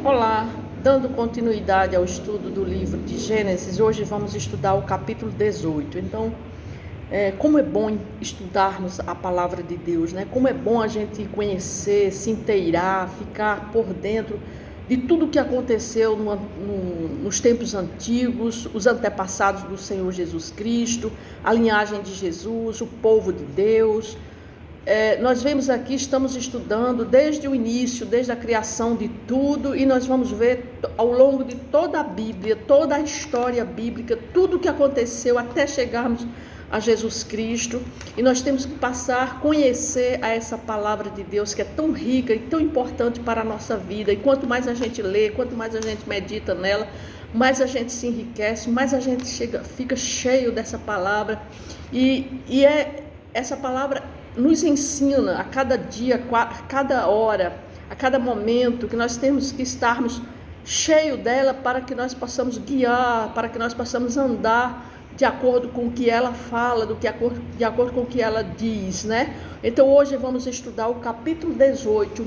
Olá, dando continuidade ao estudo do livro de Gênesis, hoje vamos estudar o capítulo 18. Então, como é bom estudarmos a palavra de Deus, né? Como é bom a gente conhecer, se inteirar, ficar por dentro de tudo o que aconteceu nos tempos antigos, os antepassados do Senhor Jesus Cristo, a linhagem de Jesus, o povo de Deus. Nós vemos aqui, estamos estudando desde o início, desde a criação de tudo, e nós vamos ver ao longo de toda a Bíblia, toda a história bíblica, tudo o que aconteceu até chegarmos a Jesus Cristo. E nós temos que passar a conhecer a essa palavra de Deus que é tão rica e tão importante para a nossa vida. E quanto mais a gente lê, quanto mais a gente medita nela, mais a gente se enriquece, mais a gente fica cheio dessa palavra. Essa palavra nos ensina a cada dia, a cada hora, a cada momento, que nós temos que estarmos cheios dela para que nós possamos guiar, para que nós possamos andar de acordo com o que ela fala, de acordo com o que ela diz, né? Então hoje vamos estudar o capítulo 18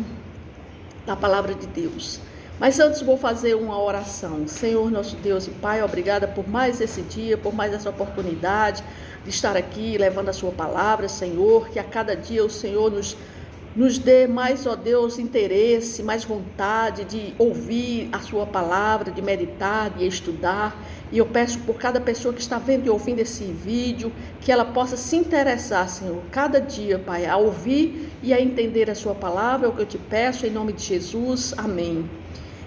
da palavra de Deus. Mas antes vou fazer uma oração. Senhor, nosso Deus e Pai, obrigada por mais esse dia, por mais essa oportunidade de estar aqui levando a sua palavra, Senhor, que a cada dia o Senhor nos dê mais, ó Deus, interesse, mais vontade de ouvir a sua palavra, de meditar, de estudar. E eu peço por cada pessoa que está vendo e ouvindo esse vídeo, que ela possa se interessar, Senhor, cada dia, Pai, a ouvir e a entender a sua palavra, é o que eu te peço, em nome de Jesus, amém.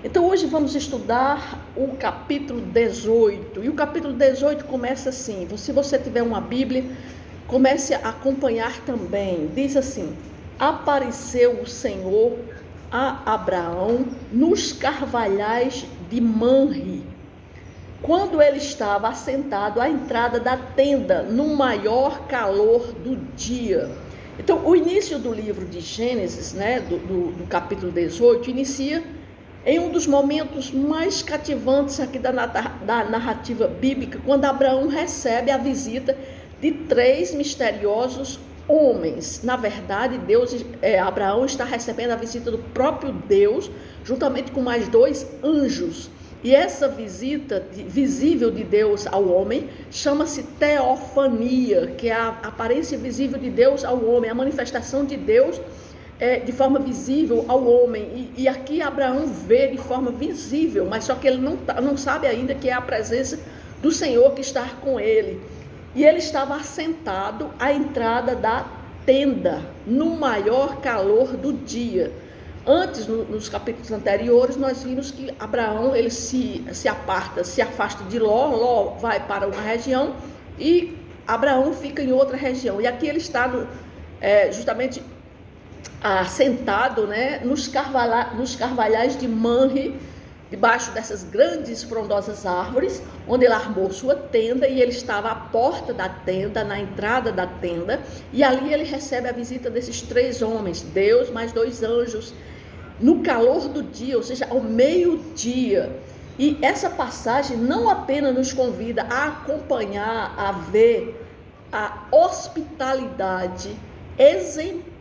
Então hoje vamos estudar o capítulo 18, e o capítulo 18 começa assim. Se você tiver uma Bíblia, comece a acompanhar também. Diz assim: apareceu o Senhor a Abraão nos carvalhais de Manre, quando ele estava assentado à entrada da tenda, no maior calor do dia. Então o início do livro de Gênesis, né, do capítulo 18, inicia em um dos momentos mais cativantes aqui da narrativa bíblica, quando Abraão recebe a visita de 3 misteriosos homens. Na verdade, Abraão está recebendo a visita do próprio Deus, juntamente com mais 2 anjos. E essa visita visível de Deus ao homem chama-se teofania, que é a aparência visível de Deus ao homem, a manifestação de Deus de forma visível ao homem. E aqui Abraão vê de forma visível, mas só que ele não sabe ainda que é a presença do Senhor que está com ele. E ele estava assentado à entrada da tenda, no maior calor do dia. Antes, nos capítulos anteriores, nós vimos que Abraão ele se afasta de Ló vai para uma região e Abraão fica em outra região. E aqui ele está justamente assentado, né, nos carvalhais de Manre, debaixo dessas grandes frondosas árvores, onde ele armou sua tenda, e ele estava à porta da tenda, na entrada da tenda, e ali ele recebe a visita desses 3 homens, Deus mais 2 anjos, no calor do dia, ou seja, ao meio-dia. E essa passagem não apenas nos convida a acompanhar, a ver a hospitalidade exemplar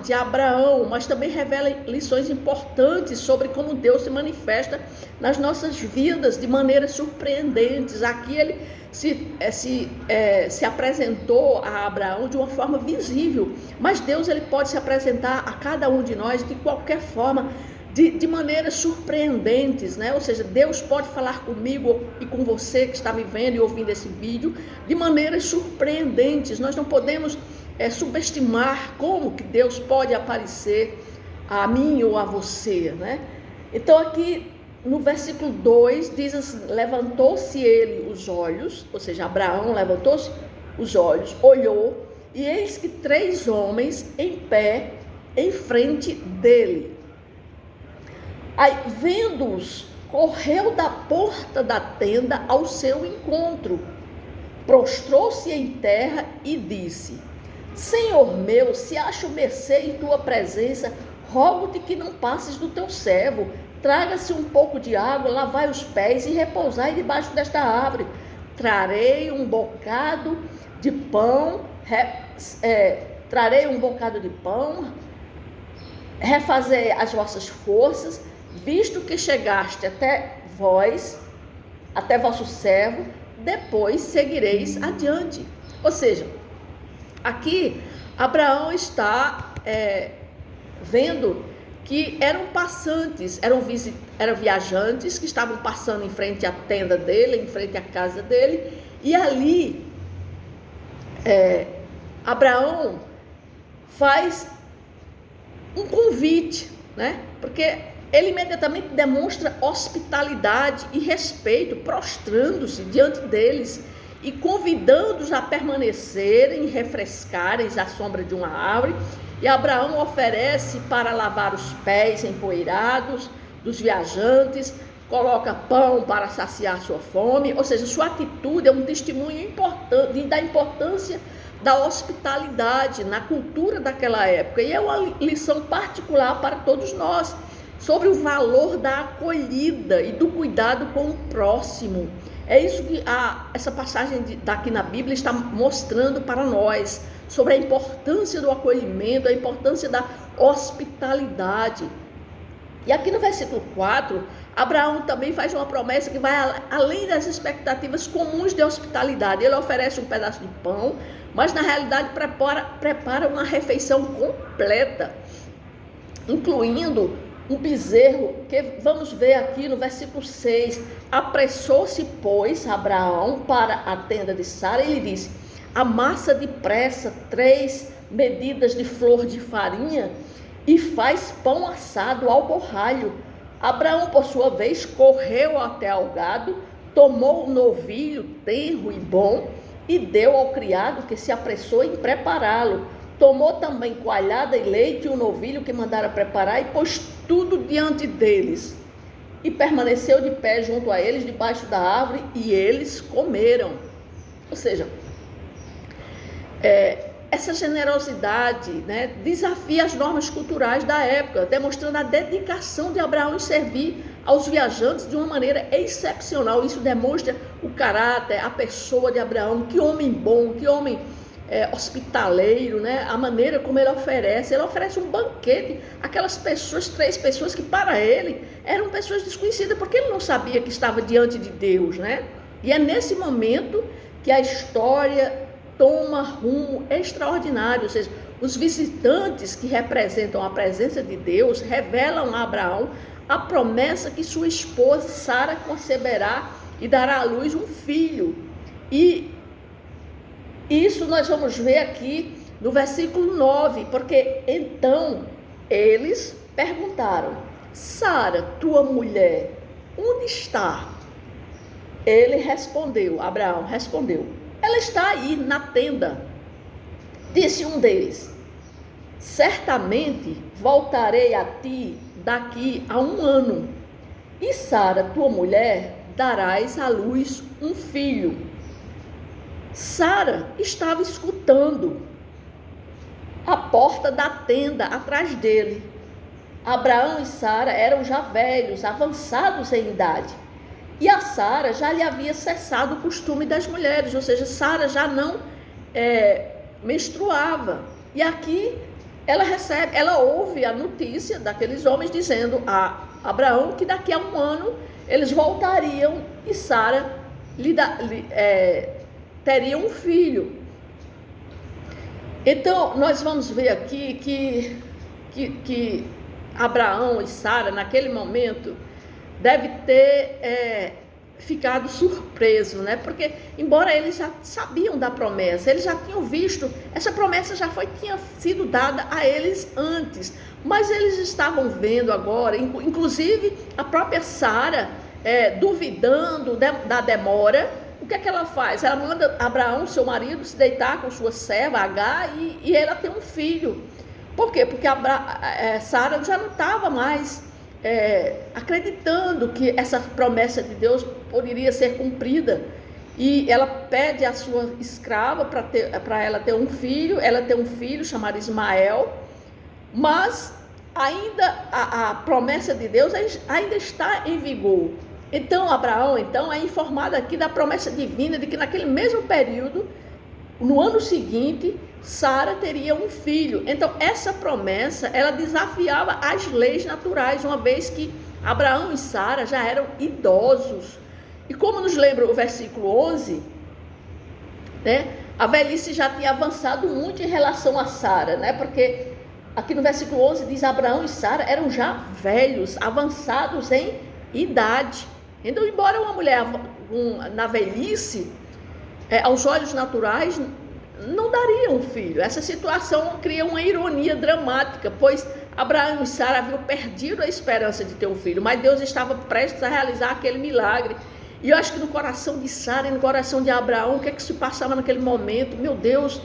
de Abraão, mas também revela lições importantes sobre como Deus se manifesta nas nossas vidas de maneiras surpreendentes. Aqui ele se apresentou a Abraão de uma forma visível, mas Deus ele pode se apresentar a cada um de nós de qualquer forma, de maneiras surpreendentes, né? Ou seja, Deus pode falar comigo e com você que está me vendo e ouvindo esse vídeo de maneiras surpreendentes. Nós não podemos subestimar como que Deus pode aparecer a mim ou a você, né? Então aqui no versículo 2 diz assim: levantou-se ele os olhos, ou seja, Abraão levantou-se os olhos, olhou, e eis que 3 homens em pé em frente dele. Aí, vendo-os, correu da porta da tenda ao seu encontro, prostrou-se em terra e disse: Senhor meu, se acho mercê em tua presença, rogo-te que não passes do teu servo. Traga-se um pouco de água, lavai os pés e repousai debaixo desta árvore. Trarei um bocado de pão, refazei as vossas forças visto que chegaste até vós, até vosso servo, depois seguireis adiante. Ou seja, aqui Abraão está vendo que eram passantes, eram viajantes que estavam passando em frente à tenda dele, em frente à casa dele, e ali Abraão faz um convite, né? Porque ele imediatamente demonstra hospitalidade e respeito, prostrando-se diante deles e convidando-os a permanecerem e refrescarem à sombra de uma árvore. E Abraão oferece para lavar os pés empoeirados dos viajantes, coloca pão para saciar sua fome, ou seja, sua atitude é um testemunho importante da importância da hospitalidade na cultura daquela época, e é uma lição particular para todos nós, sobre o valor da acolhida e do cuidado com o próximo. É isso que essa passagem daqui na Bíblia está mostrando para nós, sobre a importância do acolhimento, a importância da hospitalidade. E aqui no versículo 4, Abraão também faz uma promessa que vai além das expectativas comuns de hospitalidade. Ele oferece um pedaço de pão, mas na realidade prepara uma refeição completa, incluindo um bezerro, que vamos ver aqui no versículo 6. Apressou-se, pois, Abraão para a tenda de Sara e lhe disse: amassa depressa 3 medidas de flor de farinha e faz pão assado ao borralho. Abraão, por sua vez, correu até ao gado, tomou o novilho tenro e bom e deu ao criado, que se apressou em prepará-lo. Tomou também coalhada e leite e o novilho que mandara preparar e pôs tudo diante deles. E permaneceu de pé junto a eles, debaixo da árvore, e eles comeram. Ou seja, essa generosidade, né, desafia as normas culturais da época, demonstrando a dedicação de Abraão em servir aos viajantes de uma maneira excepcional. Isso demonstra o caráter, a pessoa de Abraão, que homem bom, que homem hospitaleiro, né? A maneira como ele oferece um banquete àquelas pessoas, 3 pessoas que para ele eram pessoas desconhecidas, porque ele não sabia que estava diante de Deus, né? E é nesse momento que a história toma rumo extraordinário, ou seja, os visitantes que representam a presença de Deus revelam a Abraão a promessa que sua esposa Sara conceberá e dará à luz um filho. E isso nós vamos ver aqui no versículo 9, porque então eles perguntaram: Sara, tua mulher, onde está? Ele respondeu, Abraão respondeu: ela está aí na tenda. Disse um deles: certamente voltarei a ti daqui a 1 ano, e Sara, tua mulher, darás à luz um filho. Sara estava escutando a porta da tenda atrás dele. Abraão e Sara eram já velhos, avançados em idade. E a Sara já lhe havia cessado o costume das mulheres, ou seja, Sara já não menstruava. E aqui ela ouve a notícia daqueles homens dizendo a Abraão que daqui a 1 ano eles voltariam e Sara teria um filho. Então nós vamos ver aqui que Abraão e Sara naquele momento deve ter ficado surpreso, né? Porque embora eles já sabiam da promessa, eles já tinham visto, essa promessa tinha sido dada a eles antes, mas eles estavam vendo agora, inclusive a própria Sara duvidando da demora. O que é que ela faz? Ela manda Abraão, seu marido, se deitar com sua serva Agar e ela tem um filho. Por quê? Porque Sara já não estava mais acreditando que essa promessa de Deus poderia ser cumprida. E ela pede a sua escrava para ela ter um filho. Ela tem um filho chamado Ismael, mas ainda a promessa de Deus ainda está em vigor. Então Abraão é informado aqui da promessa divina de que naquele mesmo período, no ano seguinte, Sara teria um filho. Então essa promessa, ela desafiava as leis naturais, uma vez que Abraão e Sara já eram idosos. E como nos lembra o versículo 11, né, a velhice já tinha avançado muito em relação a Sara, né? Porque aqui no versículo 11 diz: Abraão e Sara eram já velhos, avançados em idade. Então, embora uma mulher na velhice, aos olhos naturais, não daria um filho. Essa situação cria uma ironia dramática, pois Abraão e Sara haviam perdido a esperança de ter um filho, mas Deus estava prestes a realizar aquele milagre. E eu acho que no coração de Sara e no coração de Abraão, o que é que se passava naquele momento? Meu Deus,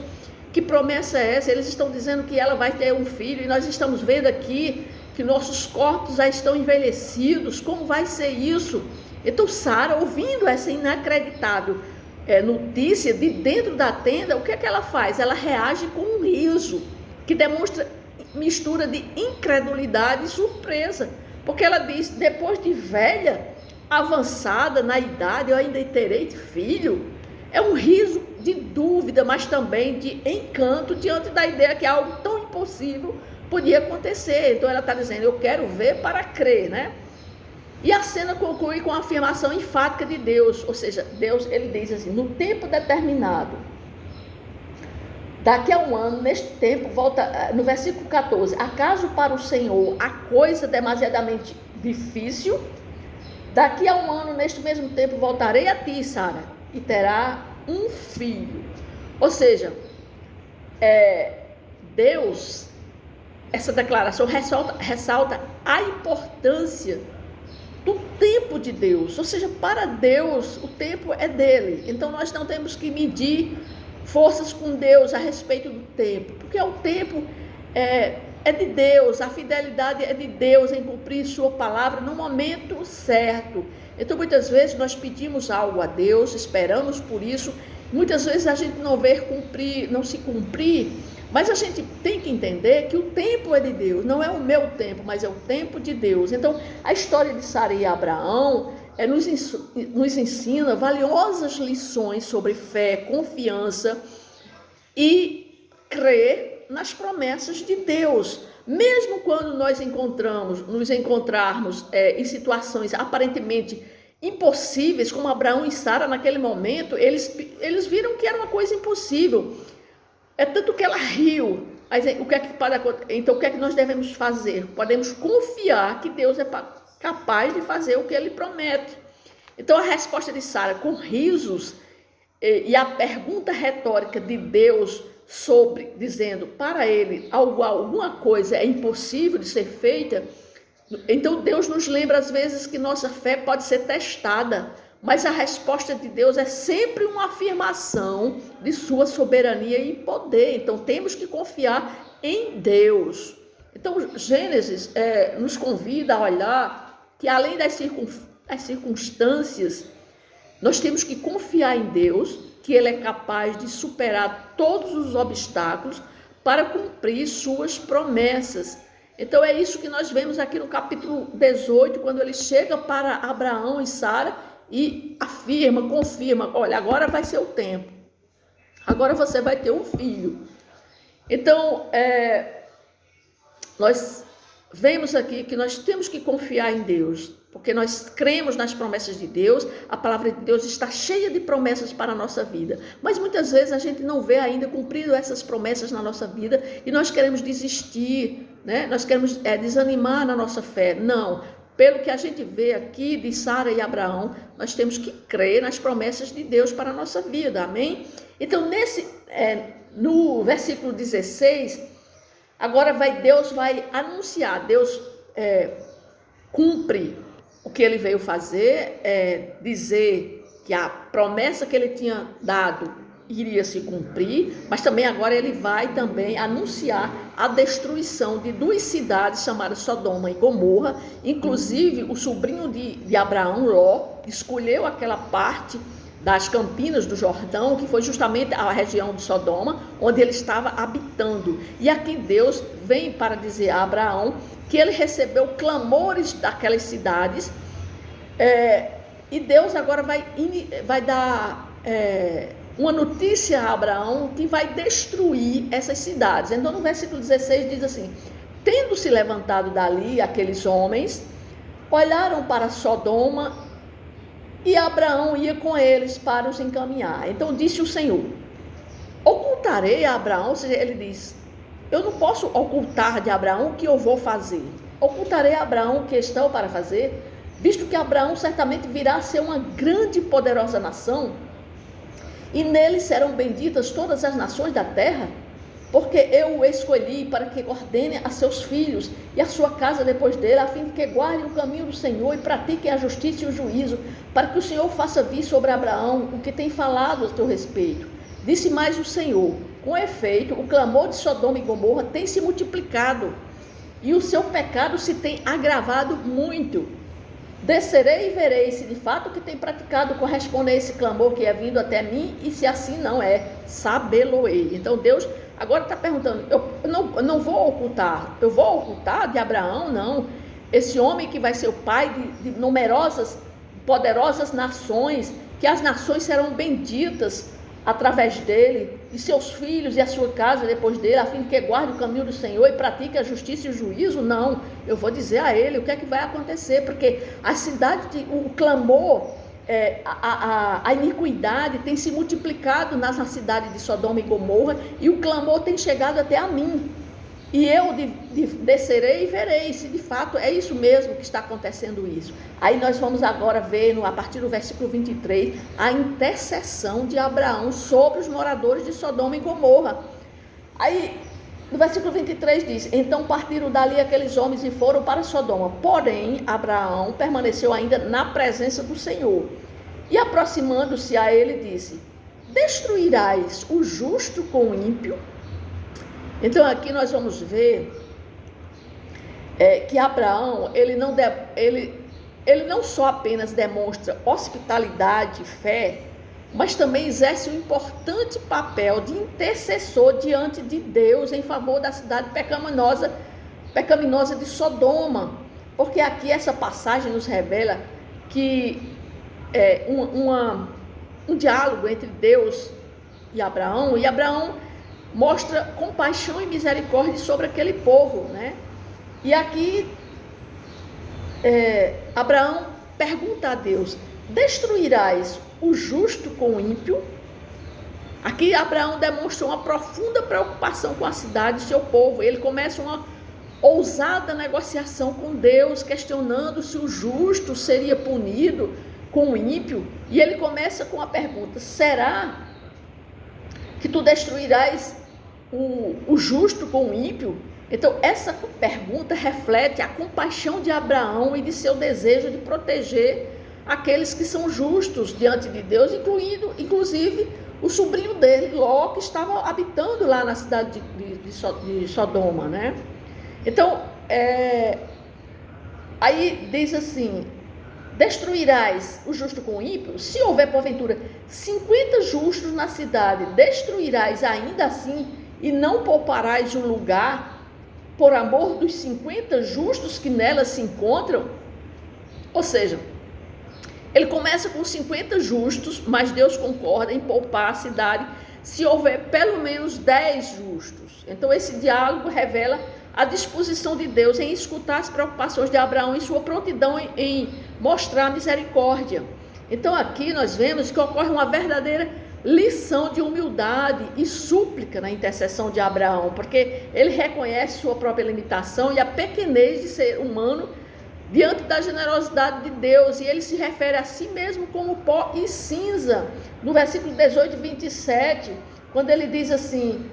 que promessa é essa? Eles estão dizendo que ela vai ter um filho, e nós estamos vendo aqui que nossos corpos já estão envelhecidos. Como vai ser isso? Então Sara, ouvindo essa inacreditável notícia de dentro da tenda, o que é que ela faz? Ela reage com um riso, que demonstra mistura de incredulidade e surpresa, porque ela diz: depois de velha, avançada na idade, eu ainda terei filho? É um riso de dúvida, mas também de encanto diante da ideia que algo tão impossível podia acontecer. Então ela está dizendo: eu quero ver para crer, né? E a cena conclui com a afirmação enfática de Deus, ou seja, Deus, ele diz assim: no tempo determinado, daqui a um ano, neste tempo, volta no versículo 14, acaso para o Senhor a coisa demasiadamente difícil? Daqui a um ano, neste mesmo tempo, voltarei a ti, Sara, e terá um filho. Ou seja, Deus, essa declaração ressalta a importância do tempo de Deus. Ou seja, para Deus, o tempo é dele. Então, nós não temos que medir forças com Deus a respeito do tempo, porque o tempo é de Deus, a fidelidade é de Deus em cumprir sua palavra no momento certo. Então, muitas vezes nós pedimos algo a Deus, esperamos por isso, muitas vezes a gente não vê não se cumprir, mas a gente tem que entender que o tempo é de Deus, não é o meu tempo, mas é o tempo de Deus. Então, a história de Sara e Abraão nos ensina valiosas lições sobre fé, confiança e crer nas promessas de Deus. Mesmo quando nós nos encontrarmos em situações aparentemente impossíveis, como Abraão e Sara naquele momento, eles viram que era uma coisa impossível. É tanto que ela riu. Mas o que é que pode acontecer? Então, o que é que nós devemos fazer? Podemos confiar que Deus é capaz de fazer o que ele promete. Então, a resposta de Sara com risos e a pergunta retórica de Deus dizendo para ele alguma coisa é impossível de ser feita. Então Deus nos lembra às vezes que nossa fé pode ser testada, mas a resposta de Deus é sempre uma afirmação de sua soberania e poder. Então temos que confiar em Deus. Então Gênesis nos convida a olhar que além das circunstâncias, nós temos que confiar em Deus, que ele é capaz de superar todos os obstáculos para cumprir suas promessas. Então é isso que nós vemos aqui no capítulo 18, quando ele chega para Abraão e Sara e confirma: olha, agora vai ser o tempo, agora você vai ter um filho. Então nós vemos aqui que nós temos que confiar em Deus, porque nós cremos nas promessas de Deus. A palavra de Deus está cheia de promessas para a nossa vida, mas muitas vezes a gente não vê ainda cumprido essas promessas na nossa vida e nós queremos desistir, né? Nós queremos desanimar na nossa fé. Não, pelo que a gente vê aqui de Sara e Abraão, nós temos que crer nas promessas de Deus para a nossa vida, amém? Então no versículo 16, agora Deus vai anunciar, Deus cumpre o que ele veio fazer, dizer que a promessa que ele tinha dado iria se cumprir, mas também agora ele vai também anunciar a destruição de duas cidades chamadas Sodoma e Gomorra. Inclusive o sobrinho de Abraão, Ló, escolheu aquela parte das Campinas do Jordão, que foi justamente a região de Sodoma, onde ele estava habitando. E aqui Deus vem para dizer a Abraão que ele recebeu clamores daquelas cidades, e Deus agora vai dar uma notícia a Abraão que vai destruir essas cidades. Então no versículo 16 diz assim: tendo se levantado dali aqueles homens olharam para Sodoma e Abraão ia com eles para os encaminhar. Então disse o Senhor: ocultarei a Abraão, ou seja, ele diz, eu não posso ocultar de Abraão o que eu vou fazer. Ocultarei a Abraão o que estou para fazer, visto que Abraão certamente virá a ser uma grande e poderosa nação, e nele serão benditas todas as nações da terra, porque eu o escolhi para que ordene a seus filhos e a sua casa depois dele, a fim de que guardem o caminho do Senhor e pratiquem a justiça e o juízo, para que o Senhor faça vir sobre Abraão o que tem falado a teu respeito. Disse mais o Senhor: com efeito, o clamor de Sodoma e Gomorra tem se multiplicado, e o seu pecado se tem agravado muito. Descerei e verei se de fato o que tem praticado corresponde a esse clamor que é vindo até mim, e se assim não é, sabê-lo-ei. Então Deus agora está perguntando, eu não vou ocultar, eu vou ocultar de Abraão? Não. Esse homem que vai ser o pai de numerosas, poderosas nações, que as nações serão benditas através dele, e seus filhos e a sua casa depois dele, a fim de que guarde o caminho do Senhor e pratique a justiça e o juízo? Não, eu vou dizer a ele o que é que vai acontecer, porque a cidade, o clamor, a iniquidade tem se multiplicado na cidade de Sodoma e Gomorra, e o clamor tem chegado até a mim, e eu descerei e verei se de fato é isso mesmo que está acontecendo isso. Aí nós vamos agora ver, a partir do versículo 23, a intercessão de Abraão sobre os moradores de Sodoma e Gomorra. Aí no versículo 23 diz: então partiram dali aqueles homens e foram para Sodoma, porém Abraão permaneceu ainda na presença do Senhor, e aproximando-se a ele disse: destruirás o justo com o ímpio? Então aqui nós vamos ver que Abraão, ele não só apenas demonstra hospitalidade e fé, mas também exerce um importante papel de intercessor diante de Deus em favor da cidade pecaminosa de Sodoma. Porque aqui essa passagem nos revela que um diálogo entre Deus e Abraão mostra compaixão e misericórdia sobre aquele povo, né? E aqui Abraão pergunta a Deus: destruirás o justo com o ímpio? Aqui Abraão demonstra uma profunda preocupação com a cidade e seu povo. Ele começa uma ousada negociação com Deus, questionando se o justo seria punido com o ímpio. E ele começa com a pergunta: será que tu destruirás o justo com o ímpio? Então essa pergunta reflete a compaixão de Abraão e de seu desejo de proteger aqueles que são justos diante de Deus, inclusive o sobrinho dele, Ló, que estava habitando lá na cidade de Sodoma, né? Então aí diz assim: destruirás o justo com o ímpio? Se houver porventura 50 justos na cidade, destruirás ainda assim e não pouparás um lugar por amor dos 50 justos que nela se encontram? Ou seja, ele começa com 50 justos, mas Deus concorda em poupar a cidade se houver pelo menos 10 justos. Então esse diálogo revela a disposição de Deus em escutar as preocupações de Abraão e sua prontidão em mostrar misericórdia. Então aqui nós vemos que ocorre uma verdadeira lição de humildade e súplica na intercessão de Abraão, porque ele reconhece sua própria limitação e a pequenez de ser humano diante da generosidade de Deus, e ele se refere a si mesmo como pó e cinza, no versículo 18 e 27, quando ele diz assim: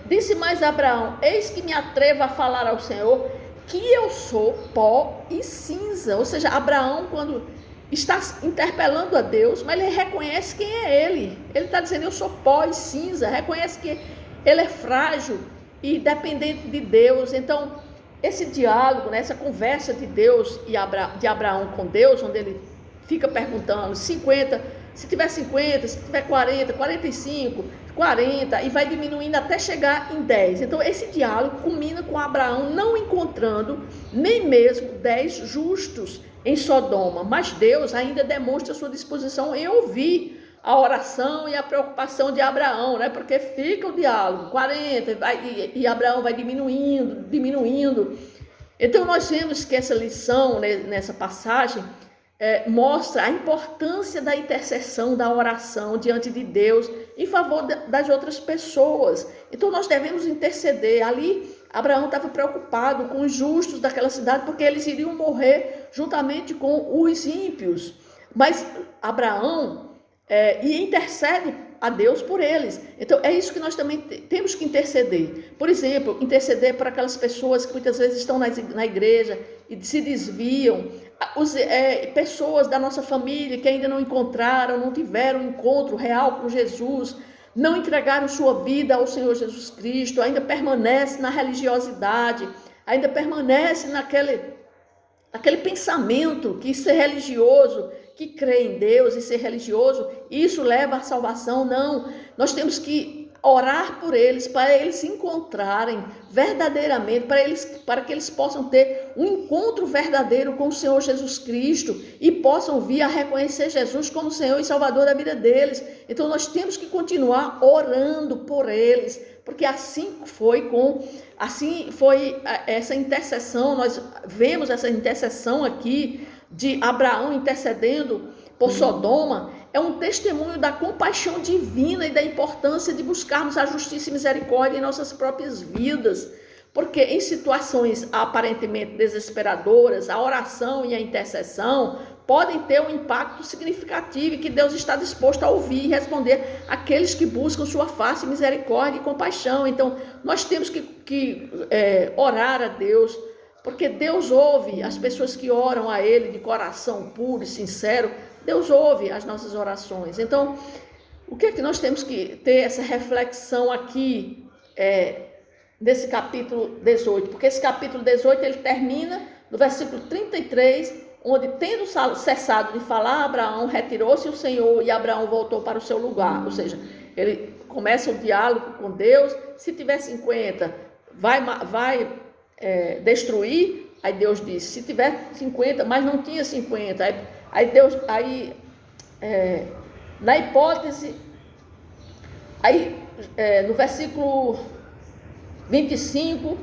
disse mais Abraão: eis que me atrevo a falar ao Senhor, que eu sou pó e cinza. Ou seja, Abraão, quando está interpelando a Deus, mas ele reconhece quem é ele. Ele está dizendo: eu sou pó e cinza. Reconhece que ele é frágil e dependente de Deus. Então esse diálogo, né, essa conversa de Deus e de Abraão com Deus, onde ele fica perguntando 50, se tiver 50, se tiver 40, 45, 40, e vai diminuindo até chegar em 10. Então esse diálogo culmina com Abraão não encontrando nem mesmo 10 justos em Sodoma, mas Deus ainda demonstra sua disposição em ouvir a oração e a preocupação de Abraão, né? Porque fica o diálogo, 40, e Abraão vai diminuindo. Então nós vemos que essa lição, né, nessa passagem, mostra a importância da intercessão, da oração diante de Deus em favor das outras pessoas. Então nós devemos interceder. Ali Abraão estava preocupado com os justos daquela cidade, porque eles iriam morrer juntamente com os ímpios. Mas Abraão intercede a Deus por eles. Então é isso que nós também temos que interceder. Por exemplo, interceder para aquelas pessoas que muitas vezes estão na igreja e se desviam, pessoas da nossa família que ainda não encontraram, não tiveram um encontro real com Jesus, não entregaram sua vida ao Senhor Jesus Cristo, ainda permanece na religiosidade, ainda permanece naquele pensamento que ser religioso, que crê em Deus e ser religioso, isso leva à salvação. Não, nós temos que orar por eles, para eles se encontrarem verdadeiramente, para que eles possam ter um encontro verdadeiro com o Senhor Jesus Cristo e possam vir a reconhecer Jesus como Senhor e Salvador da vida deles. Então nós temos que continuar orando por eles, porque assim foi essa intercessão. Nós vemos essa intercessão aqui de Abraão intercedendo por Sodoma, é um testemunho da compaixão divina e da importância de buscarmos a justiça e misericórdia em nossas próprias vidas, porque em situações aparentemente desesperadoras, a oração e a intercessão podem ter um impacto significativo e que Deus está disposto a ouvir e responder àqueles que buscam sua face, misericórdia e compaixão. Então, nós temos que orar a Deus, porque Deus ouve as pessoas que oram a Ele de coração puro e sincero. Deus ouve as nossas orações. Então, o que é que nós temos que ter essa reflexão aqui nesse capítulo 18? Porque esse capítulo 18, ele termina no versículo 33, onde, tendo cessado de falar, Abraão retirou-se o Senhor e Abraão voltou para o seu lugar. Ou seja, ele começa o diálogo com Deus. Se tiver 50, vai destruir. Aí Deus disse, se tiver 50, mas não tinha 50. Na hipótese, no versículo 25,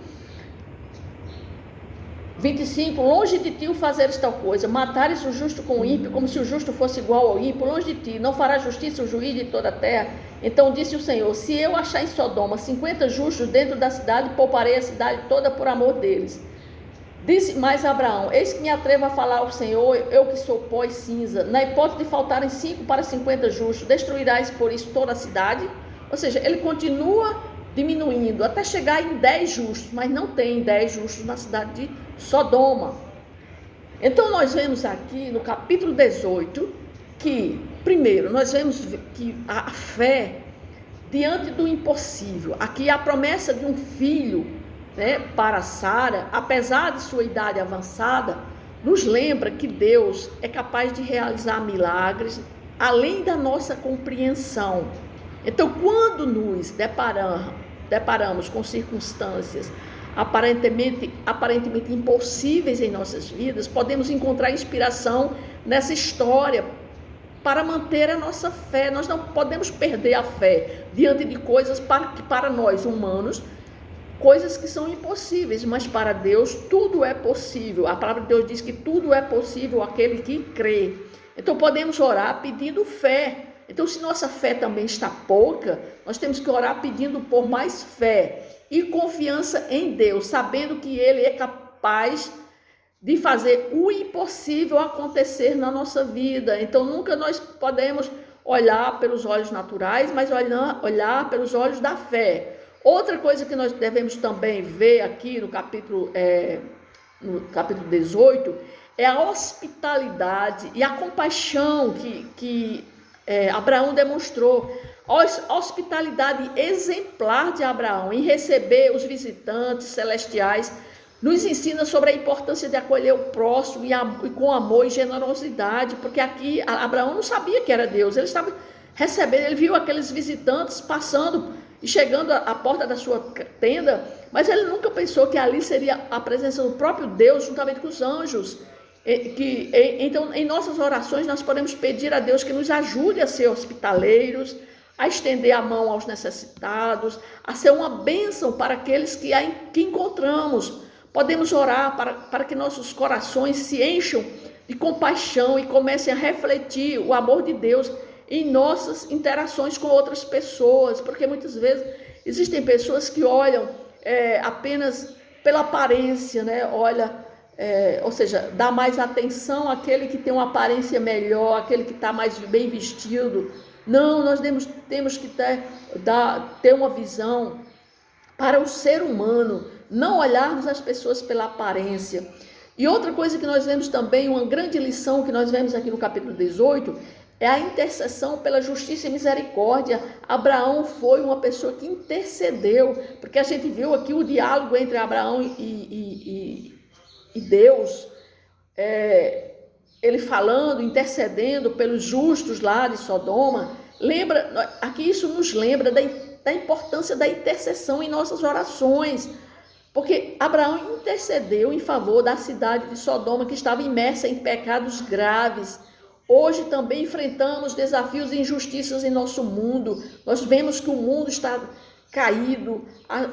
longe de ti o fazeres tal coisa, matares o justo com o ímpio, como se o justo fosse igual ao ímpio, longe de ti, não fará justiça o juiz de toda a terra. Então disse o Senhor, se eu achar em Sodoma 50 justos dentro da cidade, pouparei a cidade toda por amor deles. Disse mais Abraão, eis que me atrevo a falar ao Senhor, eu que sou pó e cinza, na hipótese de faltarem 5 para 50 justos, destruirás por isso toda a cidade? Ou seja, ele continua diminuindo, até chegar em 10 justos, mas não tem 10 justos na cidade de Sodoma. Então nós vemos aqui no capítulo 18, que primeiro nós vemos que a fé diante do impossível, aqui a promessa de um filho, para Sara, apesar de sua idade avançada, nos lembra que Deus é capaz de realizar milagres além da nossa compreensão. Então, quando nos deparamos com circunstâncias aparentemente impossíveis em nossas vidas, podemos encontrar inspiração nessa história para manter a nossa fé. Nós não podemos perder a fé diante de coisas que para nós humanos, coisas que são impossíveis, mas para Deus tudo é possível. A palavra de Deus diz que tudo é possível àquele que crê. Então podemos orar pedindo fé. Então, se nossa fé também está pouca, nós temos que orar pedindo por mais fé e confiança em Deus, sabendo que Ele é capaz de fazer o impossível acontecer na nossa vida. Então nunca nós podemos olhar pelos olhos naturais, mas olhar pelos olhos da fé. Outra coisa que nós devemos também ver aqui no capítulo 18 é a hospitalidade e a compaixão que Abraão demonstrou. A hospitalidade exemplar de Abraão em receber os visitantes celestiais nos ensina sobre a importância de acolher o próximo e com amor e generosidade, porque aqui Abraão não sabia que era Deus, ele estava recebendo, ele viu aqueles visitantes passando e chegando à porta da sua tenda, mas ele nunca pensou que ali seria a presença do próprio Deus juntamente com os anjos. Então, em nossas orações, nós podemos pedir a Deus que nos ajude a ser hospitaleiros, a estender a mão aos necessitados, a ser uma bênção para aqueles que encontramos, Podemos orar para que nossos corações se encham de compaixão e comecem a refletir o amor de Deus em nossas interações com outras pessoas, porque muitas vezes existem pessoas que olham apenas pela aparência, né? Ou seja, dá mais atenção àquele que tem uma aparência melhor, àquele que está mais bem vestido. Não, nós temos que ter uma visão para o ser humano, não olharmos as pessoas pela aparência. E outra coisa que nós vemos também, uma grande lição que nós vemos aqui no capítulo 18, é a intercessão pela justiça e misericórdia. Abraão foi uma pessoa que intercedeu, porque a gente viu aqui o diálogo entre Abraão e Deus, ele falando, intercedendo pelos justos lá de Sodoma. Aqui isso nos lembra da importância da intercessão em nossas orações, porque Abraão intercedeu em favor da cidade de Sodoma, que estava imersa em pecados graves. Hoje também enfrentamos desafios e injustiças em nosso mundo. Nós vemos que o mundo está caído,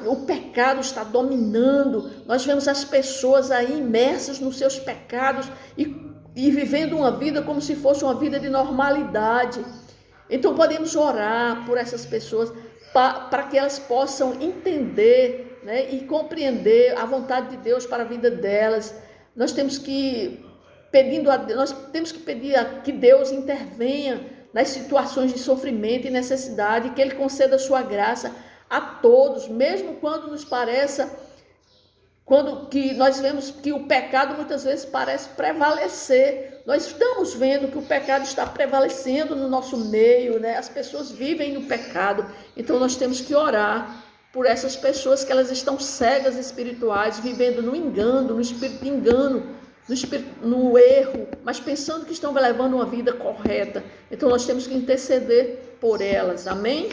o pecado está dominando. Nós vemos as pessoas aí imersas nos seus pecados e vivendo uma vida como se fosse uma vida de normalidade. Então podemos orar por essas pessoas para que elas possam entender, né, e compreender a vontade de Deus para a vida delas. Nós temos que pedir que Deus intervenha nas situações de sofrimento e necessidade, que Ele conceda a sua graça a todos, mesmo quando nos pareça, que nós vemos que o pecado muitas vezes parece prevalecer. Nós estamos vendo que o pecado está prevalecendo no nosso meio, né? As pessoas vivem no pecado, então nós temos que orar por essas pessoas que elas estão cegas espirituais, vivendo no engano, no espírito de engano, no erro, mas pensando que estão levando uma vida correta. Então nós temos que interceder por elas, amém?